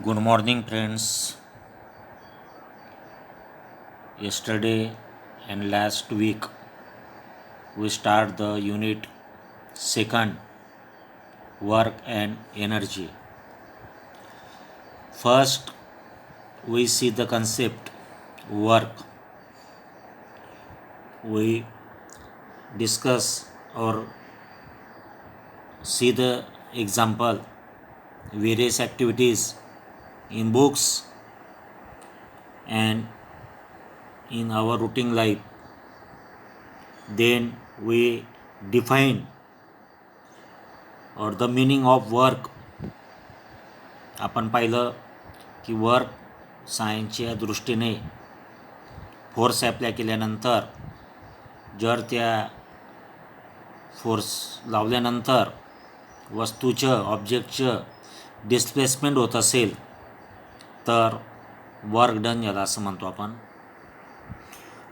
Good morning, friends. Yesterday and last week we start the unit second, work and energy. First, we see the concept work. We discuss or see the example various activities in books and in our routine life. Then we define or the meaning of work. आपण पाहिलं की work सायन्सच्या दृष्टीने force apply केल्यानंतर जर त्या force लावल्यानंतर वस्तूचं ऑब्जेक्टचं डिस्प्लेसमेंट होत असेल तर वर्क डन याला असं म्हणतो आपण.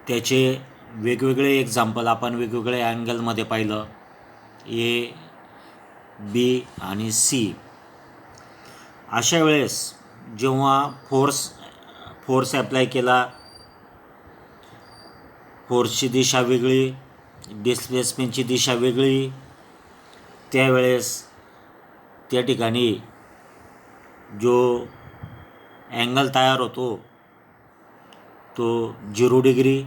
त्याचे वेगवेगळे एक्झाम्पल आपण वेगवेगळ्या अँगलमध्ये पाहिलं, ए, बी आणि सी. अशा वेळेस जेव्हा फोर्स ॲप्लाय केला, फोर्सची दिशा वेगळी, डिस्प्लेसमेंटची दिशा वेगळी, त्यावेळेस त्या ठिकाणी जो अँगल तयार होतो तो 0 डिग्री.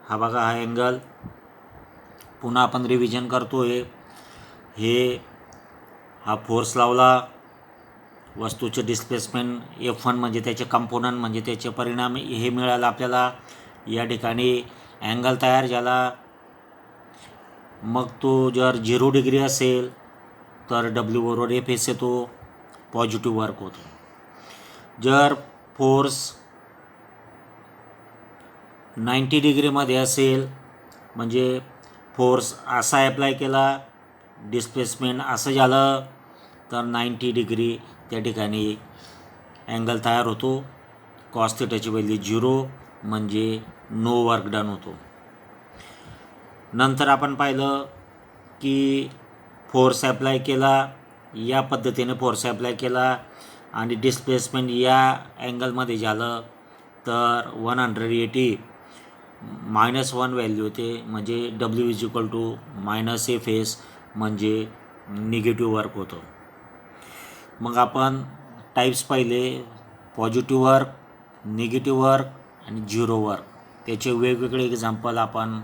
हा बघा हा अँगल. पुन्हा आपण रिव्हिजन करतो हा फोर्स लावला, वस्तूचे डिस्प्लेसमेंट F1 म्हणजे त्याचे कंपोनंट म्हणजे त्याचे परिणाम हे मिळालं आपल्याला. या ठिकाणी अँगल तयार झाला. मग तो जर 0 डिग्री असेल तर W बरोबर Fs येतो, पॉझिटिव्ह वर्क होतो. जर फोर्स 90 डिग्रीमध्ये असेल म्हणजे फोर्स असा ॲप्लाय केला, डिस्प्लेसमेंट असं झालं तर 90 डिग्री त्या ठिकाणी अँगल तयार होतो. कॉस थिटाची व्हॅल्यू 0 म्हणजे नो वर्क डन होतो. नंतर आपण पाहिलं की फोर्स ॲप्लाय केला, या पद्धतीने फोर्स ॲप्लाय केला आणि डिस्प्लेसमेंट या अँगलमध्ये झालं तर 180 -1 व्हॅल्यू होते म्हणजे W -Fs म्हणजे निगेटिव्ह वर्क होतं. मग आपण टाईप्स पाहिले, पॉझिटिव्ह वर्क, निगेटिव्ह वर्क आणि 0 वर्क. त्याचे वेगवेगळे एक्झाम्पल आपण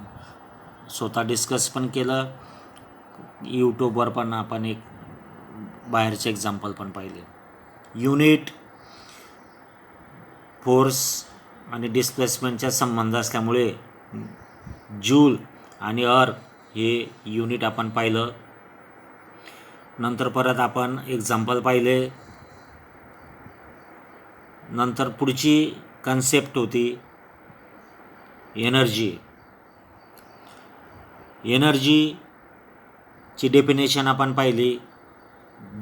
स्वतः डिस्कस पण केलं. यूट्यूबवर पण आपण एक बाहेरचे एक्झाम्पल पण पाहिले. युनिट फोर्स आणि डिस्प्लेसमेंटचा संबंध असल्यामुळे जूल आणि अर्क हे युनिट आपण पाहिलं. नंतर परत आपण एक्झाम्पल पाहिले. नंतर पुढची कन्सेप्ट होती एनर्जी. एनर्जीची डेफिनेशन आपण पाहिली.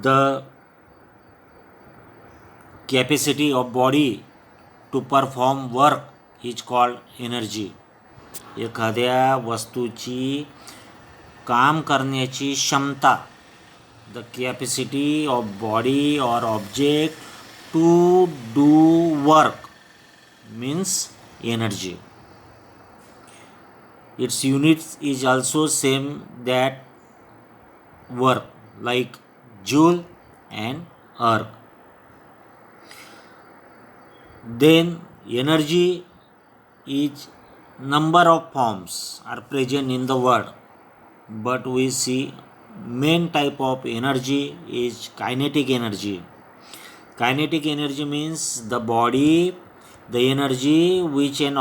The capacity of body to perform work is called energy. एखाद्या वस्तूची काम करण्याची क्षमता, the capacity of body or object to do work means energy. Its units is also same that work like joule and erg. Then energy is number of forms are present in the world, but we see main type of energy is kinetic energy. Kinetic energy means the energy which an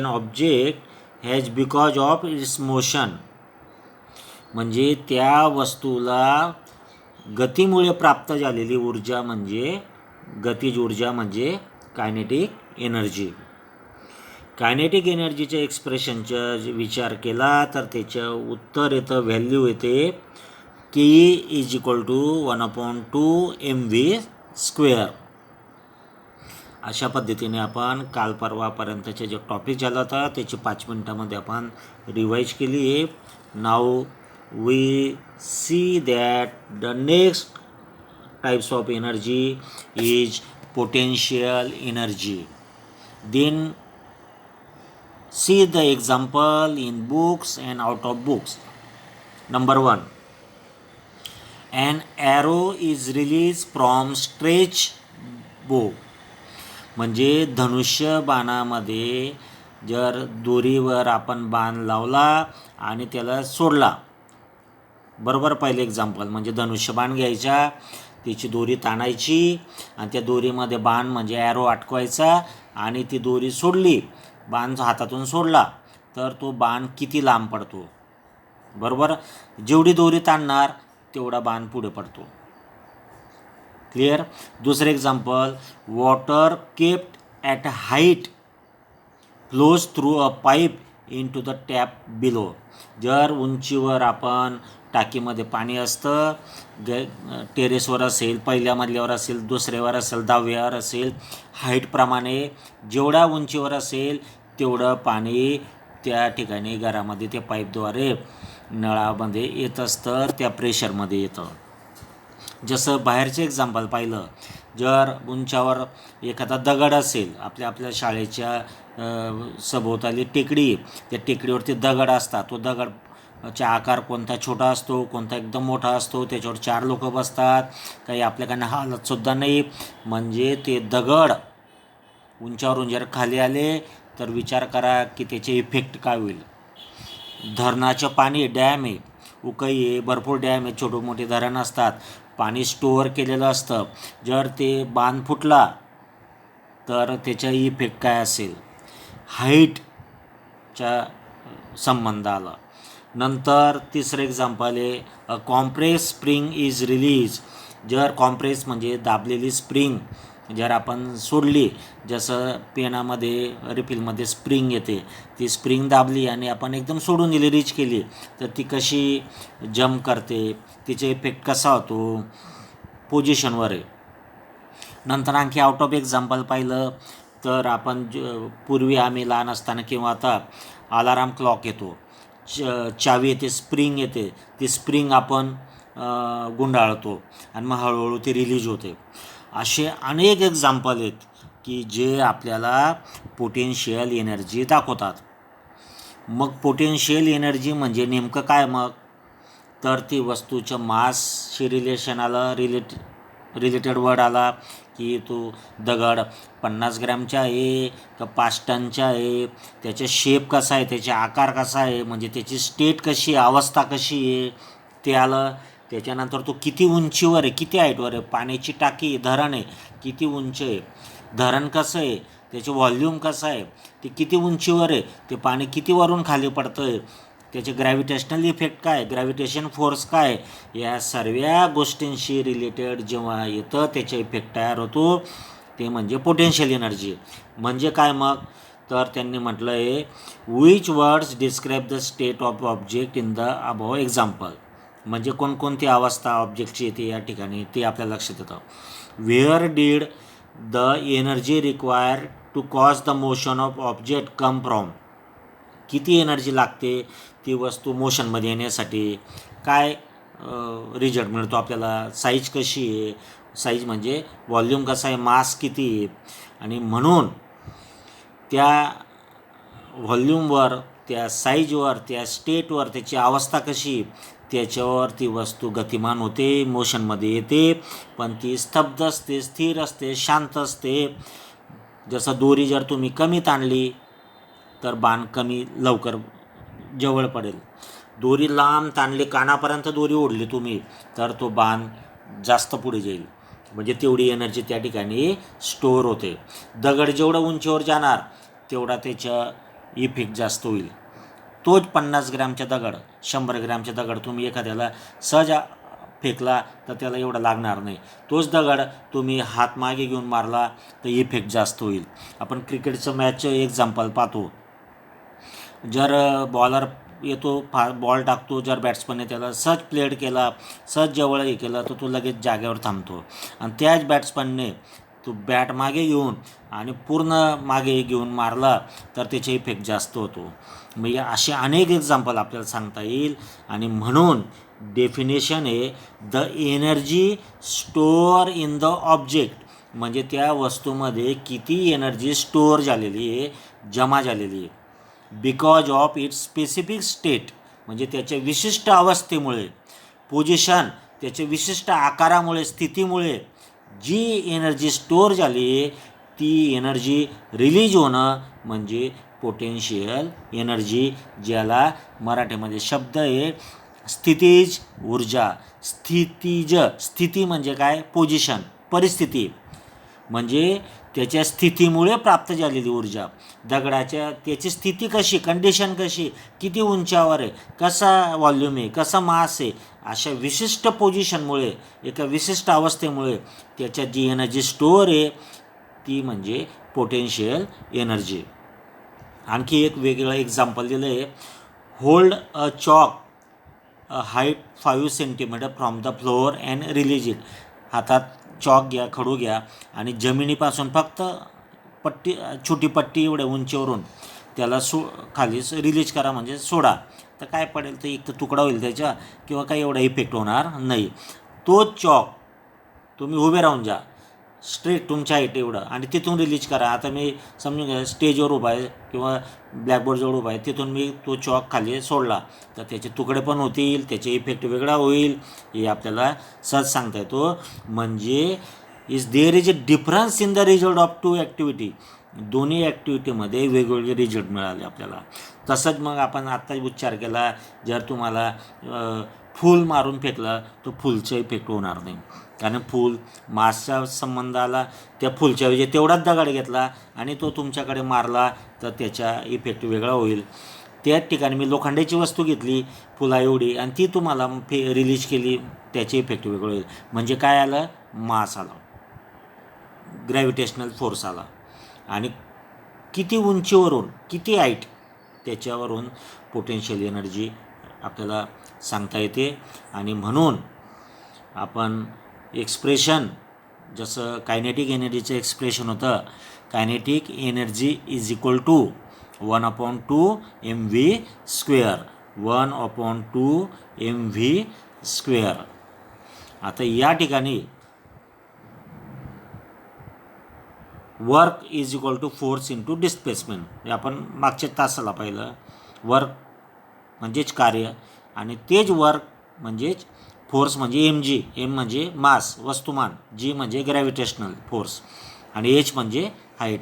object has because of its motion. म्हणजे त्या वस्तूला गतीमुळे प्राप्त झालेली ऊर्जा म्हणजे गतिज ऊर्जा म्हणजे कायनेटिक एनर्जी. कायनेटिक एनर्जीच्या एक्सप्रेशनचा विचार केला तर त्याचं उत्तर येतं, व्हॅल्यू येते K = 1/2 mv². अशा पद्धतीने आपण काल परवापर्यंतचे जे टॉपिक झाला होता त्याची 5 मिनटामध्ये आपण रिवाईज केली आहे. नाव we see that the next types of energy is potential energy. Then see the example in books and out of books. Number 1, an arrow is released from stretch bow. म्हणजे धनुष्य बाणामध्ये जर दोरीवर आपण बाण लावला आणि त्याला सोडला, बरोबर. पहिले एक्झाम्पल म्हणजे धनुष्यबाण घ्यायचा, त्याची दोरी ताणायची आणि त्या दोरीमध्ये बाण म्हणजे ॲरो अटकवायचा आणि ती दोरी सोडली, बाण हातातून सोडला तर तो बाण किती लांब पडतो, बरोबर. जेवढी दोरी ताणणार तेवढा बाण पुढे पडतो. क्लिअर. दुसरं example, water kept at height flows through a pipe into the tap below. जर उंचीवर आपण टाकीमध्ये पाणी असतं, टेरेसवर असेल, पहिल्या मजल्यावर असेल, दुसऱ्यावर असेल, 10व्यावर असेल, हाईटप्रमाणे जेवढा उंचीवर असेल तेवढं पाणी त्या ठिकाणी घरामध्ये त्या पाईपद्वारे नळामध्ये येत असतं, त्या प्रेशरमध्ये येतं. जसं बाहेरचे एक्झाम्पल पाहिलं, जर उंचावर एखादा दगड असेल, आपल्या शाळेच्या सभोवताली टेकडी, त्या टेकडीवरती दगड असतात, तो दगडचा आकार कोणता छोटा असतो, कोणता एकदम मोठा असतो, त्याच्यावर 4 लोक बसतात, काही आपल्याकडनं हालतसुद्धा नाही. म्हणजे ते दगड उंचावरून जर खाली आले तर विचार करा की त्याचे इफेक्ट काय होईल. धरणाचं पाणी, डॅम आहे, उकई आहे, भरपूर डॅम आहे, छोटे मोठे धरण असतात, पाणी स्टोअर केलेलं असतं. जर ते बांध फुटला तर त्याचा इफेक्ट काय असेल, हाईटच्या संबंध आला. नंतर तिसरं एक्झाम्पल आहे, अ कॉम्प्रेस स्प्रिंग इज रिलीज. जर कॉम्प्रेस म्हणजे दाबलेली स्प्रिंग जर आपण सोडली, जसं पेनामध्ये रिफिलमध्ये स्प्रिंग येते, ती स्प्रिंग दाबली आणि आपण एकदम सोडून दिली, रीच केली, तर ती कशी जम्प करते, तिचा इफेक्ट कसा होतो, पोझिशनवर आहे. नंतर आणखी आउट ऑफ एक्झाम्पल पाहिलं तर आपण पूर्वी आम्ही लहान असताना किंवा आता अलाराम क्लॉक येतो, चावी येते, स्प्रिंग येते, ती स्प्रिंग आपण गुंडाळतो आणि मग हळूहळू ती रिलीज होते. असे अनेक एक्झाम्पल आहेत की जे आपल्याला पोटेन्शियल एनर्जी दाखवतात. मग पोटेन्शियल एनर्जी म्हणजे नेमकं काय मग, तर ती वस्तूच्या मासशी रिलेशन आलं, रिलेटेड वर्ड आला की तो दगड 50 ग्रॅमचा आहे का 5 टनचा आहे, त्याचा शेप कसा आहे, त्याचा आकार कसा आहे, म्हणजे त्याची स्टेट कशी आहे, अवस्था कशी आहे, ते आलं. त्याच्यानंतर तो किती उंचीवर आहे, किती हाईटवर आहे, पाण्याची टाकी, धरण आहे, किती उंच आहे, धरण कसं आहे, त्याचं व्हॉल्यूम कसं आहे, ते किती उंचीवर आहे, ते पाणी किती वरून खाली पडतं आहे, त्याचे ग्रॅव्हिटेशनल इफेक्ट काय, ग्रॅव्हिटेशन फोर्स काय, या सर्व गोष्टींशी रिलेटेड जेव्हा येतं त्याचा इफेक्ट तयार होतो, ते म्हणजे पोटेन्शियल एनर्जी. म्हणजे काय मग, तर त्यांनी म्हटलं आहे, which words describe the state of object in the above example. म्हणजे कोणकोणती अवस्था ऑब्जेक्टची येते या ठिकाणी ते आपल्या लक्षात येतं. Where did the energy require to cause the motion of object come from. किती एनर्जी लागते ती वस्तू मोशनमध्ये येण्यासाठी, काय रिझल्ट मिळतो आपल्याला, साईज कशी आहे, साईज म्हणजे व्हॉल्यूम कसा आहे, मास किती आहे, आणि म्हणून त्या व्हॉल्यूमवर, त्या साईजवर, त्या स्टेटवर, त्याची अवस्था कशी, त्याच्यावर ती वस्तू गतिमान होते, मोशनमध्ये येते. पण ती स्तब्ध असते, स्थिर असते, शांत असते. जसं दोरी जर तुम्ही कमी ताणली तर बाण कमी लवकर जवळ पडेल, दोरी लांब ताणली, कानापर्यंत दोरी ओढली तुम्ही तर तो बाण जास्त पुढे जाईल, म्हणजे तेवढी एनर्जी त्या ठिकाणी स्टोअर होते. दगड जेवढं उंचीवर जाणार तेवढा त्याचा इफेक्ट जास्त होईल. तोच 50 ग्रॅमचा दगड, 100 ग्रॅमचा दगड तुम्ही एखाद्याला सहज फेकला तर त्याला एवढं लागणार नाही. तोच दगड तुम्ही हात मागे घेऊन मारला तर इफेक्ट जास्त होईल. आपण क्रिकेटचं मॅचचं एक्झाम्पल पाहतो, जर बॉलर येतो, बॉल टाकतो, जर बॅट्समनने त्याला सहज प्लेड केला, सहज जवळ हे केलं तर तो लगेच जागेवर थांबतो. आणि त्याच बॅट्समनने तो बॅट मागे घेऊन आणि पूर्ण मागे घेऊन मारला तर त्याचा इफेक्ट जास्त होतो. मग असे अनेक एक्झाम्पल आपल्याला सांगता येईल. आणि म्हणून डेफिनेशन आहे the energy store in the object, म्हणजे त्या वस्तूमध्ये किती एनर्जी स्टोअर झालेली आहे, जमा झालेली आहे. Because of its specific state, म्हणजे त्याच्या विशिष्ट अवस्थेमुळे, पोझिशन, त्याच्या विशिष्ट आकारामुळे, स्थितीमुळे जी एनर्जी स्टोअर झाली आहे ती एनर्जी रिलीज होणं म्हणजे पोटेन्शियल एनर्जी, ज्याला मराठीमध्ये शब्द आहे स्थितीज ऊर्जा. स्थिती म्हणजे काय? पोझिशन, परिस्थिती, म्हणजे त्याच्या स्थितीमुळे प्राप्त झालेली ऊर्जा. दगडाच्या त्याची स्थिती कशी, कंडिशन कशी, किती उंचावर आहे, कसा व्हॉल्यूम आहे, कसा मास आहे, अशा विशिष्ट पोझिशनमुळे, एका विशिष्ट अवस्थेमुळे त्याच्यात जी एनर्जी स्टोअर आहे ती म्हणजे पोटेन्शियल एनर्जी. आणखी एक वेगळं एक्झाम्पल दिलं आहे. Hold a chalk height 5 centimetre from the floor and release it. हातात चॉक घ्या, खडू घ्या आणि जमिनीपासून फक्त छोटी पट्टी एवढ्या उंचीवरून त्याला खाली रिलीज करा, म्हणजे सोडा. तर काय पडेल, तर एक तर तुकडा होईल त्याचा किंवा काही एवढा इफेक्ट होणार नाही. तो चॉक तुम्ही उभे राहून जा स्ट्रेट तुमच्या हाईट एवढं आणि तिथून रिलीज करा. आता मी समजून घ्या स्टेजवर उभा आहे किंवा ब्लॅकबोर्डजवळ उभा आहे, तिथून मी तो चॉक खाली सोडला तर त्याचे तुकडे पण होतील, त्याचे इफेक्ट वेगळा होईल, हे आपल्याला सहज सांगता येतो. म्हणजे there is a difference in the result of two activity. दोन्ही ॲक्टिव्हिटीमध्ये वेगवेगळे रिझल्ट मिळाले आपल्याला. तसंच मग आपण आत्ता उच्चार केला, जर तुम्हाला फूल मारून फेकलं तर फूलचा इफेक्ट होणार नाही, कारण फूल मासच्या संबंध आला, त्या फुलच्या ऐवजी तेवढाच दगड घेतला आणि तो तुमच्याकडे मारला तर त्याचा इफेक्ट वेगळा होईल. त्याच ठिकाणी मी लोखंडाची वस्तू घेतली फुला एवढी आणि ती तुम्हाला रिलीज केली, त्याचे इफेक्ट वेगळं होईल. म्हणजे काय आलं? मास आला, ग्रॅव्हिटेशनल फोर्स आला, आणि किती उंचीवरून, किती हाईट, त्याच्यावरून पोटेन्शियल एनर्जी आपल्याला सांगता येते. आणि म्हणून आपण एक्सप्रेशन, जसं कायनेटिक एनर्जीचं एक्सप्रेशन होतं, kinetic energy is equal to 1/2 mv², 1/2 mv². आता या ठिकाणी work is equal to force into displacement, हे आपण मागच्या तासाला पाहिलं. वर्क म्हणजेच कार्य आणि तेच वर्क म्हणजेच फोर्स, म्हणजे mg. m म्हणजे मास, वस्तुमान, g म्हणजे ग्रॅव्हिटेशनल फोर्स आणि h म्हणजे हाईट.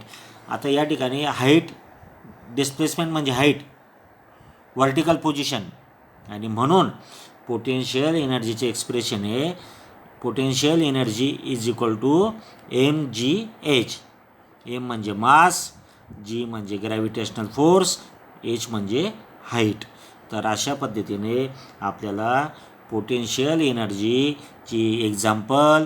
आता या ठिकाणी हाईट, डिस्प्लेसमेंट म्हणजे हाईट, व्हर्टिकल पोझिशन, आणि म्हणून पोटेन्शियल एनर्जीचे एक्सप्रेशन आहे potential energy is equal to mgh. m म्हणजे मास, g म्हणजे ग्रॅव्हिटेशनल फोर्स, h म्हणजे हाईट. तर अशा पद्धतीने आपल्याला पोटेन्शियल एनर्जीची एक्झाम्पल,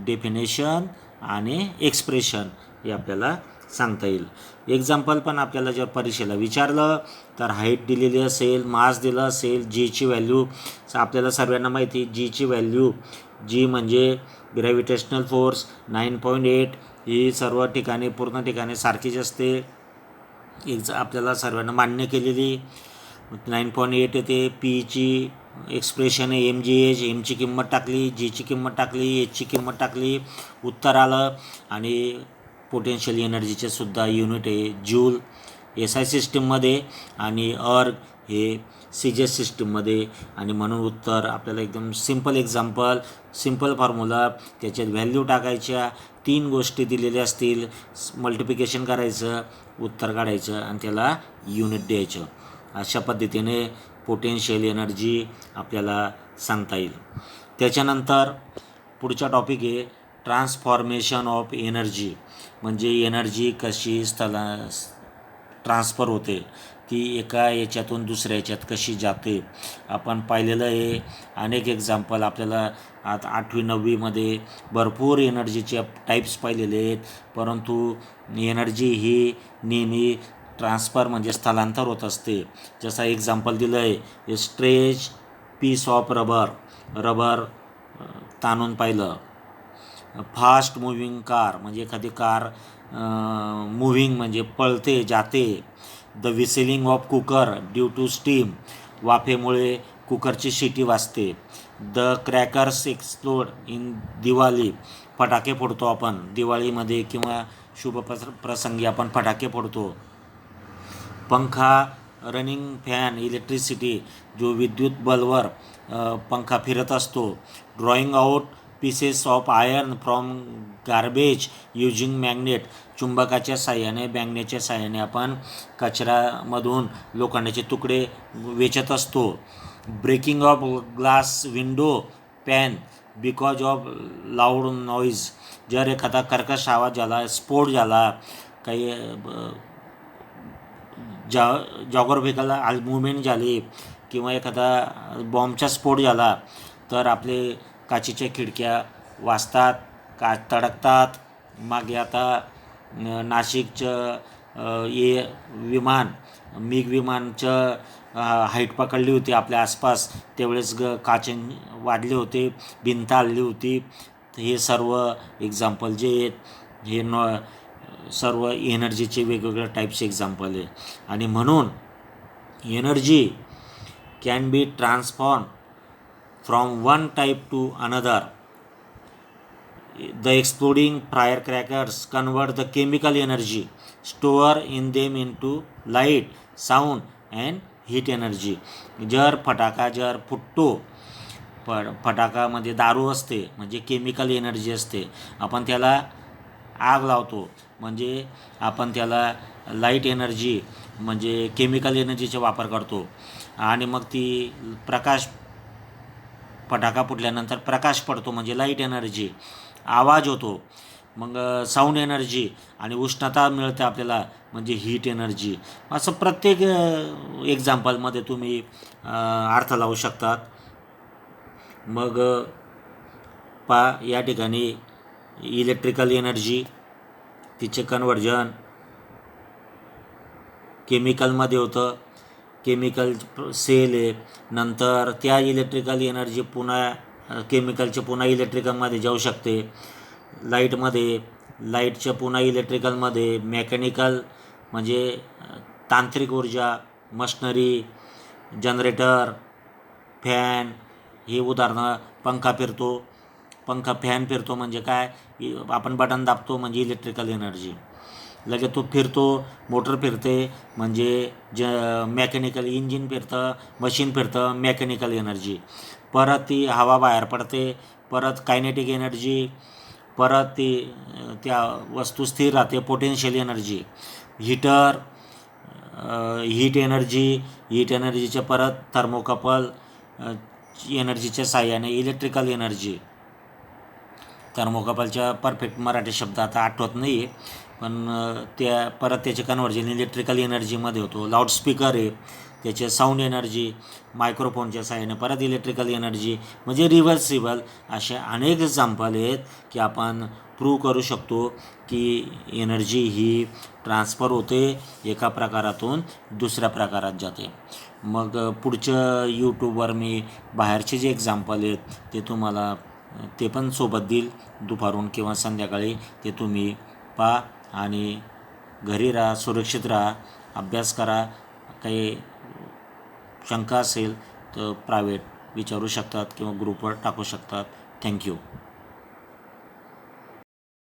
डेफिनेशन आणि एक्सप्रेशन हे आपल्याला सांगता येईल. एक्झाम्पल पण आपल्याला जर परीक्षेला विचारलं तर हाईट दिलेली असेल, मास दिलं असेल, जीची व्हॅल्यू आपल्याला सर्वांना माहिती, जीची व्हॅल्यू, जी म्हणजे ग्रॅव्हिटेशनल फोर्स 9.8, ही सर्व ठिकाणी पूर्ण ठिकाणी सारखीच असते, आपल्याला सर्वांना मान्य केलेली 9.8 येते. पीची एक्सप्रेशन आहे mgh, एमची किंमत टाकली, जीची किंमत टाकली, एचची किंमत टाकली, उत्तर आलं. आणि पोटेन्शियल एनर्जीचे सुद्धा युनिट आहे जूल SI सिस्टीममध्ये आणि अर्ग हे CGS सिस्टीममध्ये. आणि म्हणून उत्तर आपल्याला एकदम सिम्पल एक्झाम्पल, सिम्पल फॉर्म्युला, त्याच्यात व्हॅल्यू टाकायच्या, 3 गोष्टी दिलेल्या असतील, मल्टिप्लिकेशन करायचं, उत्तर काढायचं आणि त्याला युनिट द्यायचं. अशा पद्धतीने पोटेन्शियल एनर्जी आपल्याला सांगता येईल. त्याच्यानंतर पुढचा टॉपिक आहे ट्रान्सफॉर्मेशन ऑफ एनर्जी, म्हणजे एनर्जी कशी ट्रान्सफर होते, ती एका याच्यातून दुसऱ्या याच्यात कशी जाते. आपण पाहिलेलं आहे अनेक एक्झाम्पल, आपल्याला आता 8वी 9वीमध्ये भरपूर एनर्जीचे टाईप्स पाहिलेले आहेत. परंतु एनर्जी ही नेहमी ट्रान्सफर म्हणजे स्थलांतर होत असते. जसं एक्झाम्पल दिलं आहे, स्ट्रेच पीस ऑफ रबर ताणून पाहिलं, फास्ट मुव्हिंग कार म्हणजे एखादी कार मुव्हिंग म्हणजे पळते जाते. The whistling of cooker due to steam, वाफेमुळे कुकरची शिटी वाजते. The crackers explode in Diwali, फटाके फोडतो आपण दिवाळीमध्ये किंवा शुभ प्रसंगी आपण फटाके फोडतो. पंखा रनिंग फॅन इलेक्ट्रिसिटी, जो विद्युत बल्बवर पंखा फिरत असतो. Drawing out pieces of iron from garbage using magnet, चुंबकाच्या साह्याने मॅग्नेटच्या साह्याने आपण कचऱ्यामधून लोखंडाचे तुकडे वेचत असतो. Breaking of glass window pane because of loud noise, जर एखादा कर्कश आवाज झाला, स्फोट झाला, काही जॉग्राफिकल मुवमेंट झाली किंवा एखादा बॉम्बचा स्फोट झाला तर आपले काचेच्या खिडक्या वाजतात, काच तडकतात. मागे आता नाशिकचं विमान मिग विमानचं हाईट पकडली होती आपल्या आसपास, त्यावेळेस काचे वाढले होते, भिंत हलली होती. हे सर्व एक्झाम्पल जे आहेत हे सर्व एनर्जीचे वेगवेगळ्या टाईपचे एक्झाम्पल आहे. आणि म्हणून energy can be transform from one type to another. The exploding firecrackers convert the chemical energy store in them into light, sound and heat energy. जर फुटतो, फटाकामध्ये दारू असते म्हणजे केमिकल एनर्जी असते, आपण त्याला आग लावतो म्हणजे आपण त्याला लाईट एनर्जी म्हणजे केमिकल एनर्जीचा वापर करतो. आणि मग ती फटाका फुटल्यानंतर प्रकाश पडतो म्हणजे लाईट एनर्जी, आवाज होतो मग साऊंड एनर्जी, आणि उष्णता मिळते आपल्याला म्हणजे हीट एनर्जी. असं प्रत्येक एक्झाम्पलमध्ये तुम्ही अर्थ लावू शकतात. मग या ठिकाणी इलेक्ट्रिकल एनर्जी, तिचे कन्व्हर्जन केमिकलमध्ये होतं, केमिकल सेल आहे, नंतर त्या इलेक्ट्रिकल एनर्जी पुन्हा केमिकलचे पुन्हा इलेक्ट्रिकलमध्ये जाऊ शकते. लाईटच्या पुन्हा इलेक्ट्रिकलमध्ये, मेकॅनिकल म्हणजे तांत्रिक ऊर्जा, मशनरी, जनरेटर, फॅन, हे उदाहरणं. फॅन फिरतो म्हणजे काय, आपण बटन दाबतो म्हणजे इलेक्ट्रिकल एनर्जी, लगेच तो फिरतो, मोटर फिरते म्हणजे मेकॅनिकल इंजिन फिरतं, मशीन फिरतं, मेकॅनिकल एनर्जी. परत ती हवा बाहेर पडते, परत कायनेटिक एनर्जी, परत ती त्या वस्तू स्थिर राहते, पोटेन्शियल एनर्जी. हीट एनर्जीचे परत थर्मोकपल एनर्जीच्या साह्याने इलेक्ट्रिकल एनर्जी. थर्मोकपलच्या परफेक्ट मराठी शब्द आता आठवत नाही आहे, पण त्याचे कन्व्हर्जन इलेक्ट्रिकल एनर्जीमध्ये होतो. लाऊडस्पीकर आहे, त्याचे साऊंड एनर्जी, मायक्रोफोनच्या साहाय्याने परत इलेक्ट्रिकल एनर्जी, म्हणजे रिव्हर्सिबल. असे अनेक एक्झाम्पल आहेत की आपण प्रूव्ह करू शकतो की एनर्जी ही ट्रान्सफर होते, एका प्रकारातून दुसऱ्या प्रकारात जाते. मग पुढच्या यूट्यूबवर मी बाहेरचे जे एक्झाम्पल आहेत ते तुम्हाला ते पण सोबत देईल दुपारून किंवा संध्याकाळी. ते तुम्ही पहा आणि घरी राहा, सुरक्षित राहा, अभ्यास करा. काही शंका असेल तर प्रायव्हेट विचारू शकतात किंवा ग्रुपवर टाकू शकतात. थँक्यू.